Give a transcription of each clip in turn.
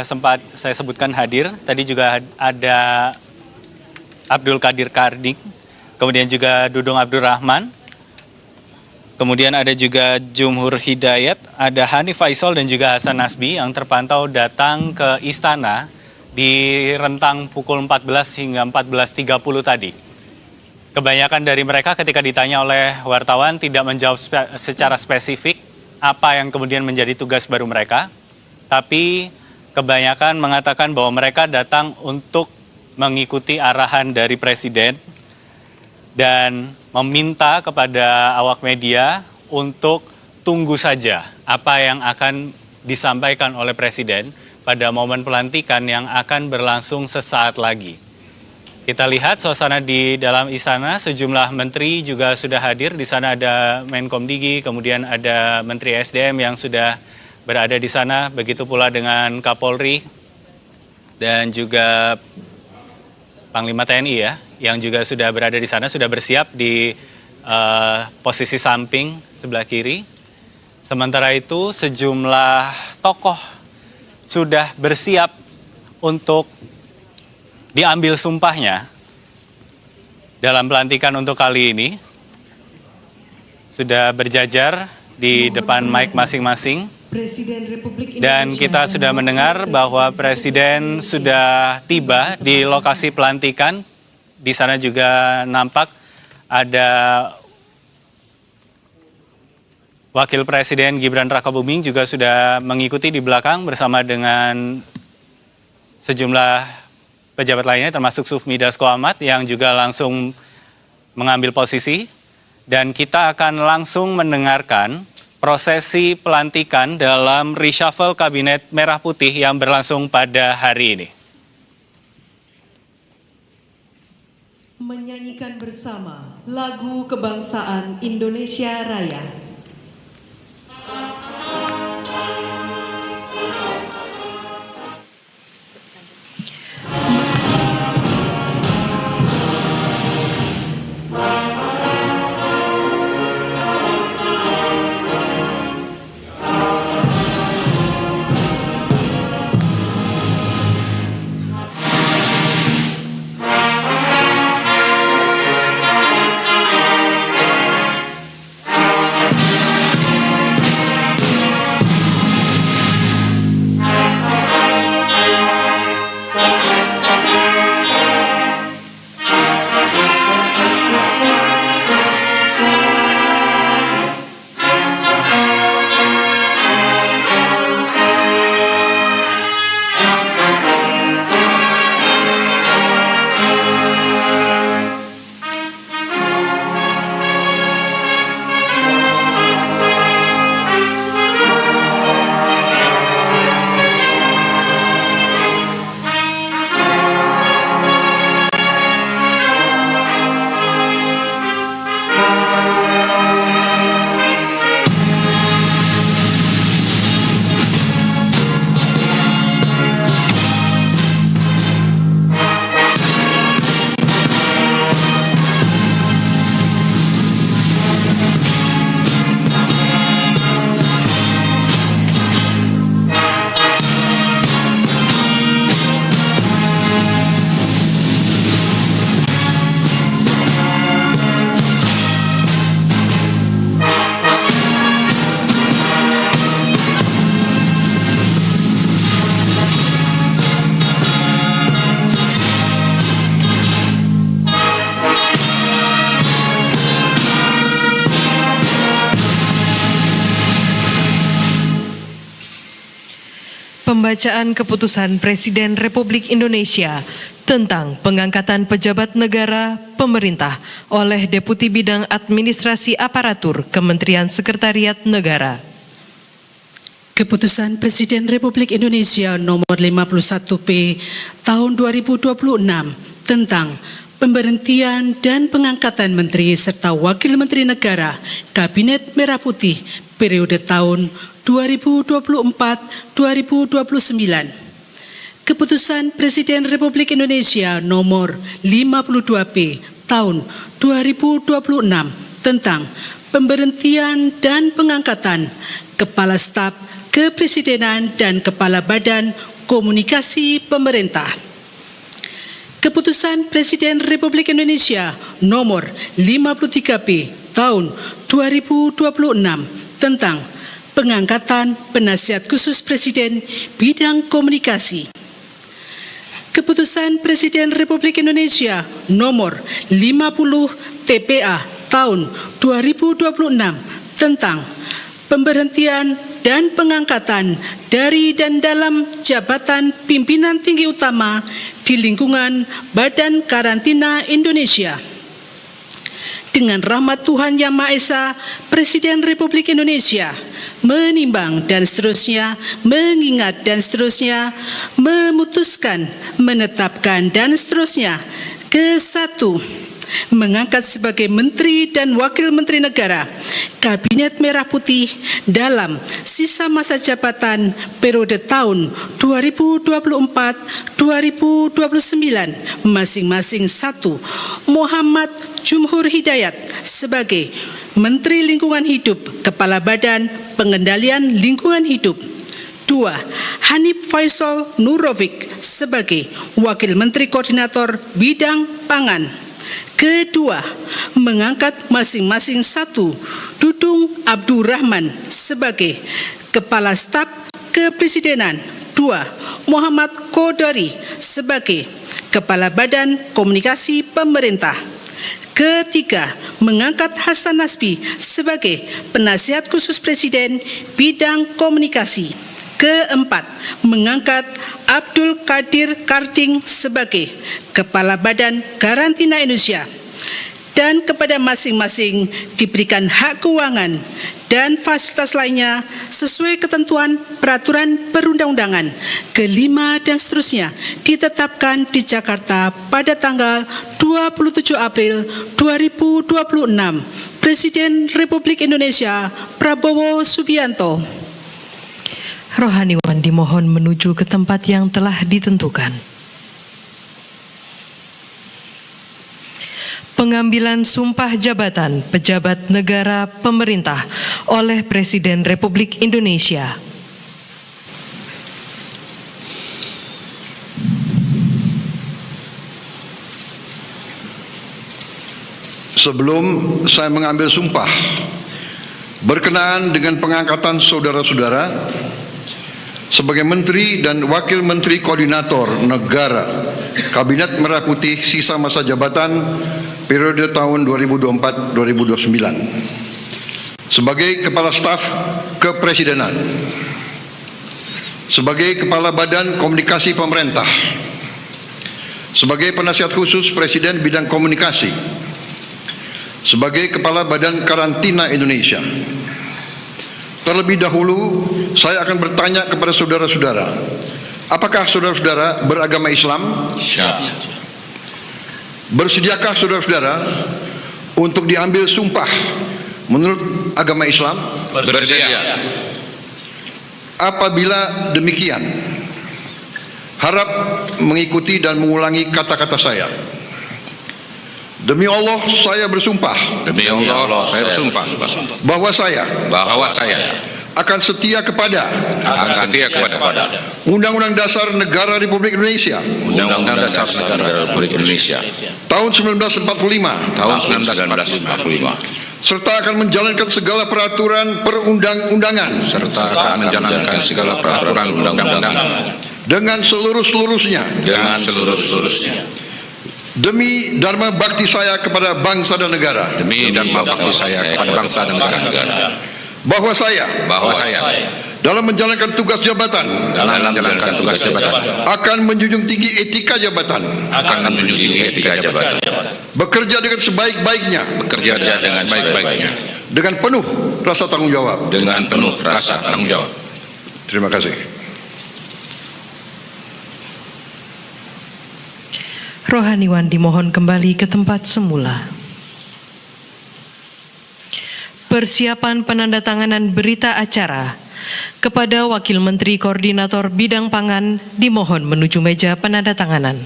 sempat saya sebutkan hadir. Tadi juga ada Abdul Qadir Karding, kemudian juga Dudung Abdurrahman, kemudian ada juga Jumhur Hidayat, ada Hanif Faisal dan juga Hasan Nasbi yang terpantau datang ke istana di rentang pukul 14 hingga 14.30 tadi. Kebanyakan dari mereka ketika ditanya oleh wartawan tidak menjawab secara spesifik apa yang kemudian menjadi tugas baru mereka, tapi kebanyakan mengatakan bahwa mereka datang untuk mengikuti arahan dari Presiden dan meminta kepada awak media untuk tunggu saja apa yang akan disampaikan oleh Presiden pada momen pelantikan yang akan berlangsung sesaat lagi. Kita lihat suasana di dalam istana, sejumlah menteri juga sudah hadir. Di sana ada Menkom Digi, kemudian ada Menteri SDM yang sudah berada di sana, begitu pula dengan Kapolri dan juga Panglima TNI ya, yang juga sudah berada di sana, sudah bersiap di posisi samping sebelah kiri. Sementara itu sejumlah tokoh sudah bersiap untuk diambil sumpahnya dalam pelantikan untuk kali ini. Sudah berjajar di depan mic masing-masing. Dan kita sudah mendengar bahwa Presiden sudah tiba di lokasi pelantikan. Di sana juga nampak ada Wakil Presiden Gibran Rakabuming juga sudah mengikuti di belakang bersama dengan sejumlah pejabat lainnya termasuk Sufmi Dasko Ahmad yang juga langsung mengambil posisi. Dan kita akan langsung mendengarkan prosesi pelantikan dalam reshuffle Kabinet Merah Putih yang berlangsung pada hari ini. Menyanyikan bersama lagu kebangsaan Indonesia Raya. Pembacaan keputusan Presiden Republik Indonesia tentang pengangkatan pejabat negara pemerintah oleh Deputi Bidang Administrasi Aparatur Kementerian Sekretariat Negara. Keputusan Presiden Republik Indonesia nomor 51P tahun 2026 tentang pemberhentian dan pengangkatan Menteri serta Wakil Menteri Negara Kabinet Merah Putih periode tahun 2024-2029. Keputusan Presiden Republik Indonesia nomor 52P tahun 2026 tentang pemberhentian dan pengangkatan Kepala Staf Kepresidenan dan Kepala Badan komunikasi pemerintah. Keputusan Presiden Republik Indonesia nomor 53P tahun 2026 tentang pengangkatan penasihat khusus Presiden bidang komunikasi. Keputusan Presiden Republik Indonesia nomor 50 TPA tahun 2026 tentang pemberhentian dan pengangkatan dari dan dalam jabatan pimpinan tinggi utama di lingkungan Badan Karantina Indonesia. Dengan rahmat Tuhan Yang Maha Esa, Presiden Republik Indonesia menimbang dan seterusnya, mengingat dan seterusnya, memutuskan, menetapkan dan seterusnya. Ke-1, mengangkat sebagai Menteri dan Wakil Menteri Negara Kabinet Merah Putih dalam sisa masa jabatan periode tahun 2024-2029 masing-masing. 1. Muhammad Jumhur Hidayat sebagai Menteri Lingkungan Hidup, Kepala Badan Pengendalian Lingkungan Hidup. 2. Hanif Faisal Nurovic sebagai Wakil Menteri Koordinator Bidang Pangan. Kedua, mengangkat masing-masing 1. Dudung Abdurrahman sebagai Kepala Staf Kepresidenan. 2. Muhammad Kodari sebagai Kepala Badan Komunikasi Pemerintah. Ketiga, mengangkat Hasan Nasbi sebagai Penasihat Khusus Presiden Bidang Komunikasi. Keempat, mengangkat Abdul Qadir Karding sebagai Kepala Badan Karantina Indonesia, dan kepada masing-masing diberikan hak keuangan dan fasilitas lainnya sesuai ketentuan peraturan perundang-undangan. Kelima dan seterusnya ditetapkan di Jakarta pada tanggal 27 April 2026. Presiden Republik Indonesia Prabowo Subianto. Rohaniwan dimohon menuju ke tempat yang telah ditentukan. Pengambilan sumpah jabatan pejabat negara pemerintah oleh Presiden Republik Indonesia. Sebelum saya mengambil sumpah berkenaan dengan pengangkatan saudara-saudara sebagai Menteri dan Wakil Menteri Koordinator Negara Kabinet Merah Putih sisa masa jabatan periode tahun 2024-2029, sebagai Kepala Staf Kepresidenan, sebagai Kepala Badan Komunikasi Pemerintah, sebagai Penasihat Khusus Presiden Bidang Komunikasi, sebagai Kepala Badan Karantina Indonesia. Terlebih dahulu, saya akan bertanya kepada saudara-saudara, apakah saudara-saudara beragama Islam? Siap. Bersediakah saudara-saudara untuk diambil sumpah menurut agama Islam? Bersedia. Apabila demikian, harap mengikuti dan mengulangi kata-kata saya. Demi Allah, saya bersumpah. Demi Allah, saya bersumpah Bahwa saya akan setia kepada Undang-Undang Dasar Negara Republik Indonesia Undang-Undang Dasar Negara Republik Indonesia tahun 1945 serta akan menjalankan segala peraturan perundang-undangan dengan seluruh-seluruhnya demi dharma bakti saya kepada bangsa dan negara. Bahwa saya dalam menjalankan tugas jabatan akan menjunjung tinggi etika jabatan, bekerja dengan sebaik-baiknya, dengan penuh rasa tanggung jawab. Terima kasih. Rohaniwan dimohon kembali ke tempat semula. Persiapan penandatanganan berita acara kepada Wakil Menteri Koordinator Bidang Pangan dimohon menuju meja penandatanganan.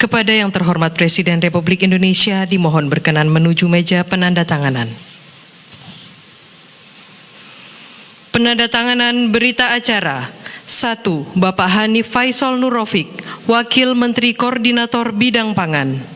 Kepada yang terhormat Presiden Republik Indonesia dimohon berkenan menuju meja penandatanganan. Penandatanganan berita acara. 1. Bapak Hanif Faisal Nurrofik, Wakil Menteri Koordinator Bidang Pangan.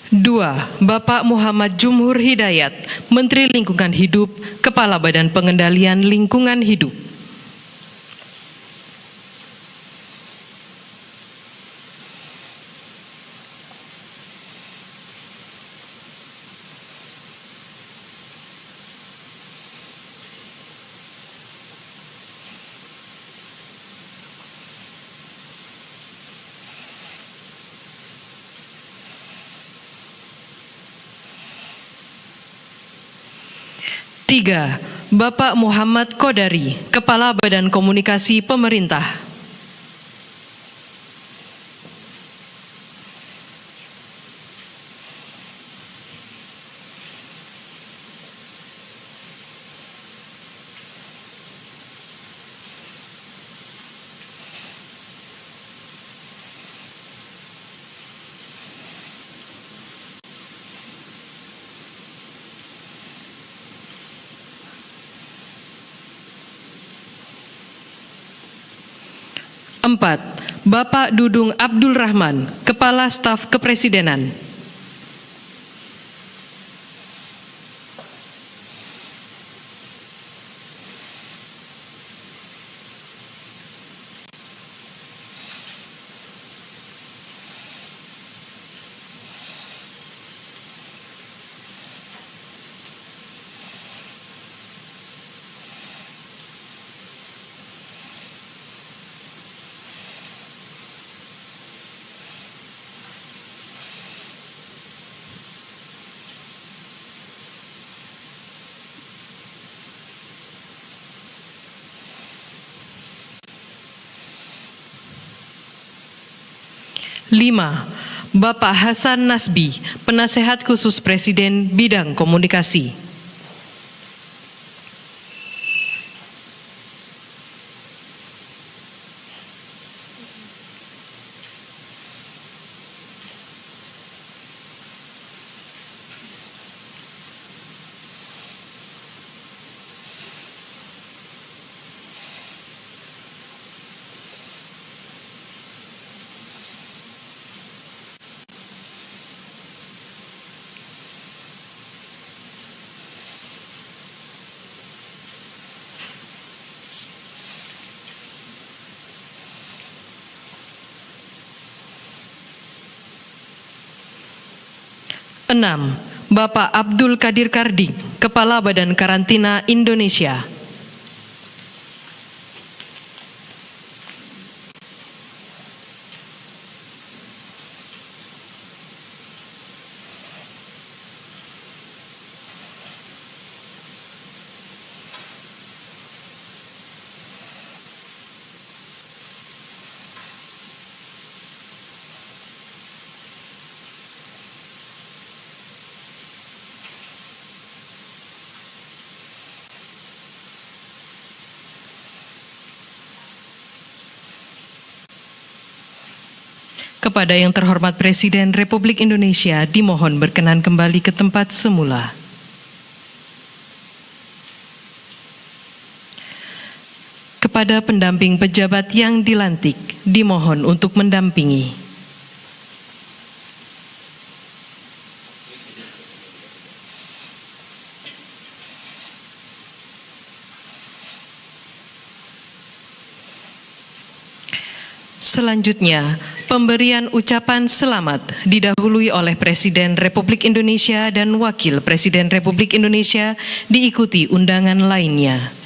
Dua, Bapak Muhammad Jumhur Hidayat, Menteri Lingkungan Hidup, Kepala Badan Pengendalian Lingkungan Hidup. Tiga, Bapak Muhammad Kodari, Kepala Badan Komunikasi Pemerintah. Empat, Bapak Dudung Abdul Rahman, Kepala Staf Kepresidenan. Lima, Bapak Hasan Nasbi, Penasehat Khusus Presiden Bidang Komunikasi. Enam, Bapak Abdul Qadir Karding, Kepala Badan Karantina Indonesia. Kepada yang terhormat Presiden Republik Indonesia dimohon berkenan kembali ke tempat semula. Kepada pendamping pejabat yang dilantik dimohon untuk mendampingi. Selanjutnya, pemberian ucapan selamat didahului oleh Presiden Republik Indonesia dan Wakil Presiden Republik Indonesia diikuti undangan lainnya.